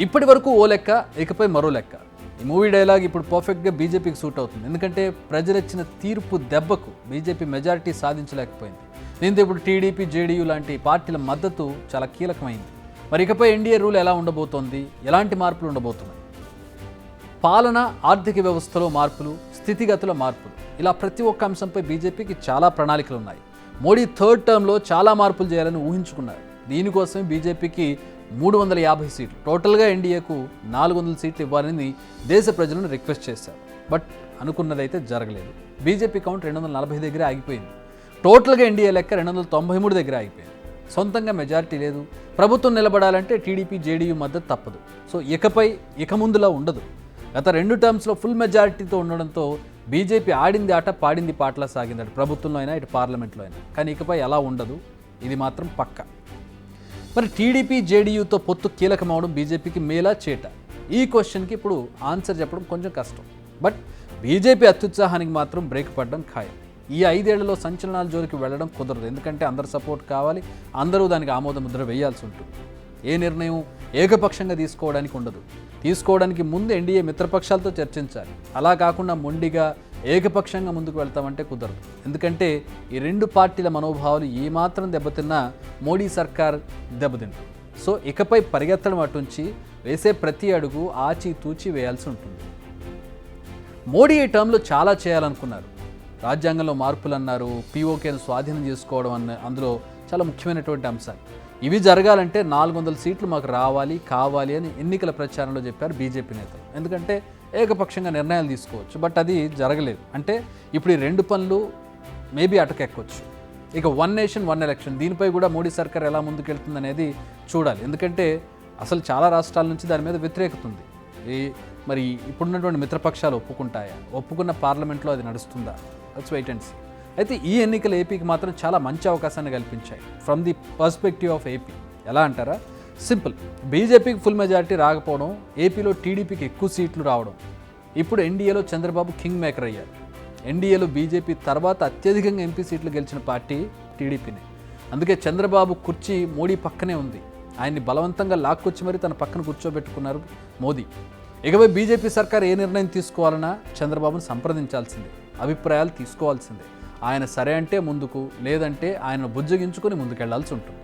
ఇప్పటి వరకు ఓ లెక్క, ఇకపై మరో లెక్క. ఈ మూవీ డైలాగ్ ఇప్పుడు పర్ఫెక్ట్గా బీజేపీకి సూట్ అవుతుంది. ఎందుకంటే ప్రజలిచ్చిన తీర్పు దెబ్బకు బీజేపీ మెజారిటీ సాధించలేకపోయింది. దీంతో ఇప్పుడు టీడీపీ, జేడీయూ లాంటి పార్టీల మద్దతు చాలా కీలకమైంది. మరి ఇకపై ఎన్డీఏ రూల్ ఎలా ఉండబోతోంది, ఎలాంటి మార్పులు ఉండబోతున్నాయి? పాలన, ఆర్థిక వ్యవస్థలో మార్పులు, స్థితిగతుల మార్పులు, ఇలా ప్రతి ఒక్క అంశంపై బీజేపీకి చాలా ప్రణాళికలు ఉన్నాయి. మోడీ థర్డ్ టర్మ్లో చాలా మార్పులు చేయాలని ఊహించుకున్నారు. దీనికోసం బీజేపీకి 350 సీట్లు, టోటల్గా ఎన్డీఏకు 400 సీట్లు ఇవ్వాలని దేశ ప్రజలను రిక్వెస్ట్ చేశారు. బట్ అనుకున్నదైతే జరగలేదు. బీజేపీ కౌంట్ 240 దగ్గర ఆగిపోయింది. టోటల్గా ఎన్డీఏ లెక్క 293 దగ్గర ఆగిపోయింది. సొంతంగా మెజారిటీ లేదు. ప్రభుత్వం నిలబడాలంటే టీడీపీ, జేడీయూ మద్దతు తప్పదు. సో ఇక ముందులా ఉండదు. గత 2 టర్మ్స్లో ఫుల్ మెజారిటీతో ఉండడంతో బీజేపీ ఆడింది ఆట, పాడింది పాటలా సాగింది. అటు ప్రభుత్వంలో అయినా, ఇటు పార్లమెంట్లో అయినా. కానీ ఇకపై అలా ఉండదు, ఇది మాత్రం పక్కా. మరి టీడీపీ, జేడీయూతో పొత్తు కీలకమవడం బీజేపీకి మేలా చేట? ఈ క్వశ్చన్కి ఇప్పుడు ఆన్సర్ చెప్పడం కొంచెం కష్టం. బట్ బీజేపీ అత్యుత్సాహానికి మాత్రం బ్రేక్ పడడం ఖాయం. ఈ 5 ఏళ్లలో సంచలనాల జోలికి వెళ్ళడం కుదరదు. ఎందుకంటే అందరు సపోర్ట్ కావాలి, అందరూ దానికి ఆమోద ముద్ర వేయాల్సి ఉంటుంది. ఏ నిర్ణయం ఏకపక్షంగా తీసుకోవడానికి ఉండదు. తీసుకోవడానికి ముందు ఎన్డీఏ మిత్రపక్షాలతో చర్చించాలి. అలా కాకుండా మొండిగా ఏకపక్షంగా ముందుకు వెళ్తామంటే కుదరదు. ఎందుకంటే ఈ 2 పార్టీల మనోభావాలు ఏమాత్రం దెబ్బతిన్నా మోడీ సర్కార్ దెబ్బతింటుంది. సో ఇకపై పరిగెత్తడం అటుంచి వేసే ప్రతి అడుగు ఆచితూచి వేయాల్సి ఉంటుంది. మోడీ ఈ టర్మ్లో చాలా చేయాలనుకున్నారు. రాజ్యాంగంలో మార్పులు అన్నారు, పీఓకేను స్వాధీనం చేసుకోవడం అందులో చాలా ముఖ్యమైనటువంటి అంశాలు. ఇవి జరగాలంటే 400 సీట్లు మాకు కావాలి అని ఎన్నికల ప్రచారంలో చెప్పారు బీజేపీ నేతలు. ఎందుకంటే ఏకపక్షంగా నిర్ణయాలు తీసుకోవచ్చు. బట్ అది జరగలేదు. అంటే ఇప్పుడు ఈ 2 పనులు మేబీ అటకెక్కొచ్చు. ఇక 1 నేషన్ 1 ఎలక్షన్, దీనిపై కూడా మోడీ సర్కార్ ఎలా ముందుకెళ్తుంది అనేది చూడాలి. ఎందుకంటే అసలు చాలా రాష్ట్రాల నుంచి దాని మీద వ్యతిరేకత ఉంది. మరి ఇప్పుడున్నటువంటి మిత్రపక్షాలు ఒప్పుకుంటాయా? ఒప్పుకున్న పార్లమెంట్లో అది నడుస్తుందా? Let's wait and see. అయితే ఈ ఎన్నికలు ఏపీకి మాత్రం చాలా మంచి అవకాశాన్ని కల్పించాయి. From the perspective of AP ఎలా అంటారా? సింపుల్. బీజేపీకి ఫుల్ మెజారిటీ రాకపోవడం, ఏపీలో టీడీపీకి ఎక్కువ సీట్లు రావడం. ఇప్పుడు ఎన్డీఏలో చంద్రబాబు కింగ్ మేకర్ అయ్యారు. ఎన్డీఏలో బీజేపీ తర్వాత అత్యధికంగా ఎంపీ సీట్లు గెలిచిన పార్టీ టీడీపీనే. అందుకే చంద్రబాబు కుర్చీ మోడీ పక్కనే ఉంది. ఆయన్ని బలవంతంగా లాక్కొచ్చి మరి తన పక్కన కూర్చోబెట్టుకున్నారు మోదీ. ఇకపై బీజేపీ సర్కార్ ఏ నిర్ణయం తీసుకోవాలన్నా చంద్రబాబును సంప్రదించాల్సిందే, అభిప్రాయాలు తీసుకోవాల్సిందే. ఆయన సరే అంటే ముందుకు, లేదంటే ఆయనను బుజ్జగించుకొని ముందుకెళ్లాల్సి ఉంటుంది.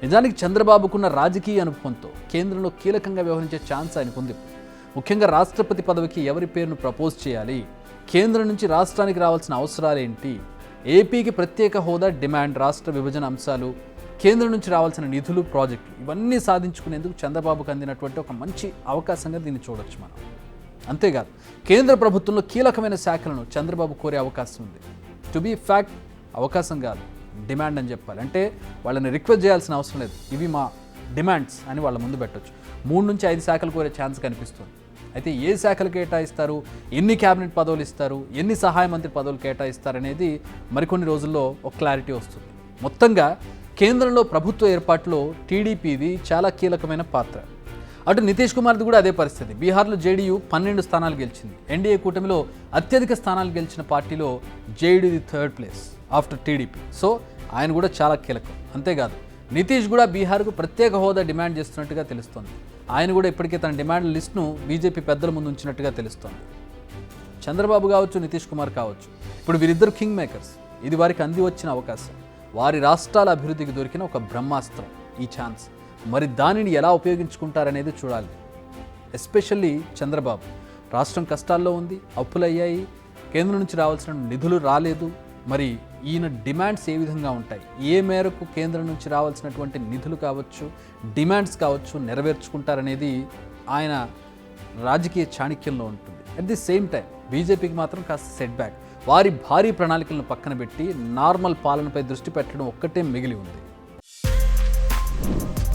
నిజానికి చంద్రబాబుకున్న రాజకీయ అనుభవంతో కేంద్రంలో కీలకంగా వ్యవహరించే ఛాన్స్ ఆయనకు ఉంది. ముఖ్యంగా రాష్ట్రపతి పదవికి ఎవరి పేరును ప్రపోజ్ చేయాలి, కేంద్రం నుంచి రాష్ట్రానికి రావాల్సిన అవసరాలేంటి, ఏపీకి ప్రత్యేక హోదా డిమాండ్, రాష్ట్ర విభజన అంశాలు, కేంద్రం నుంచి రావాల్సిన నిధులు, ప్రాజెక్టులు, ఇవన్నీ సాధించుకునేందుకు చంద్రబాబుకు అందినటువంటి ఒక మంచి అవకాశంగా దీన్ని చూడొచ్చు మనం. అంతేకాదు కేంద్ర ప్రభుత్వంలో కీలకమైన శాఖలను చంద్రబాబు కోరే అవకాశం ఉంది. టు బీ ఫ్యాక్ట్, అవకాశం కాదు, డిమాండ్ అని చెప్పాలి. అంటే వాళ్ళని రిక్వెస్ట్ చేయాల్సిన అవసరం లేదు. ఇవి మా డిమాండ్స్ అని వాళ్ళ ముందు పెట్టవచ్చు. 3 నుంచి 5 శాఖలు కోరే ఛాన్స్ కనిపిస్తుంది. అయితే ఏ శాఖలు కేటాయిస్తారు, ఎన్ని క్యాబినెట్ పదవులు ఇస్తారు, ఎన్ని సహాయ మంత్రి పదవులు కేటాయిస్తారు అనేది మరికొన్ని రోజుల్లో ఒక క్లారిటీ వస్తుంది. మొత్తంగా కేంద్రంలో ప్రభుత్వ ఏర్పాటులో టీడీపీది చాలా కీలకమైన పాత్ర. అటు నితీష్ కుమార్ది కూడా అదే పరిస్థితి. బీహార్లో జేడీయూ 12 స్థానాలు గెలిచింది. ఎన్డీఏ కూటమిలో అత్యధిక స్థానాలు గెలిచిన పార్టీలో జేడీయూది 3rd place after TDP. So ఆయన కూడా చాలా కీలకం. అంతేకాదు నితీష్ కూడా బీహార్కు ప్రత్యేక హోదా డిమాండ్ చేస్తున్నట్టుగా తెలుస్తోంది. ఆయన కూడా ఇప్పటికే తన డిమాండ్ లిస్ట్ను బీజేపీ పెద్దల ముందు ఉంచినట్టుగా తెలుస్తోంది. చంద్రబాబు కావచ్చు, నితీష్ కుమార్ కావచ్చు, ఇప్పుడు వీరిద్దరు కింగ్ మేకర్స్. ఇది వారికి అంది వచ్చిన అవకాశం, వారి రాష్ట్రాల అభివృద్ధికి దొరికిన ఒక బ్రహ్మాస్త్రం ఈ ఛాన్స్. మరి దానిని ఎలా ఉపయోగించుకుంటారనేది చూడాలి. ఎస్పెషల్లీ చంద్రబాబు. రాష్ట్రం కష్టాల్లో ఉంది, అప్పులయ్యాయి, కేంద్రం నుంచి రావాల్సిన నిధులు రాలేదు. మరి ఈయన డిమాండ్స్ ఏ విధంగా ఉంటాయి, ఏ మేరకు కేంద్రం నుంచి రావాల్సినటువంటి నిధులు కావచ్చు, డిమాండ్స్ కావచ్చు నెరవేర్చుకుంటారనేది ఆయన రాజకీయ చాణక్యంలో ఉంటుంది. అట్ ది సేమ్ టైం బీజేపీకి మాత్రం కాస్త సెట్ బ్యాక్. వారి భారీ ప్రణాళికలను పక్కన పెట్టి నార్మల్ పాలనపై దృష్టి పెట్టడం ఒక్కటే మిగిలి ఉంది.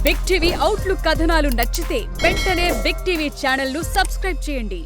బిగ్ టీవీ అవుట్లుక్ కథనాలు నచ్చితే వెంటనే బిగ్ టీవీ ఛానల్ ను సబ్స్క్రైబ్ చేయండి.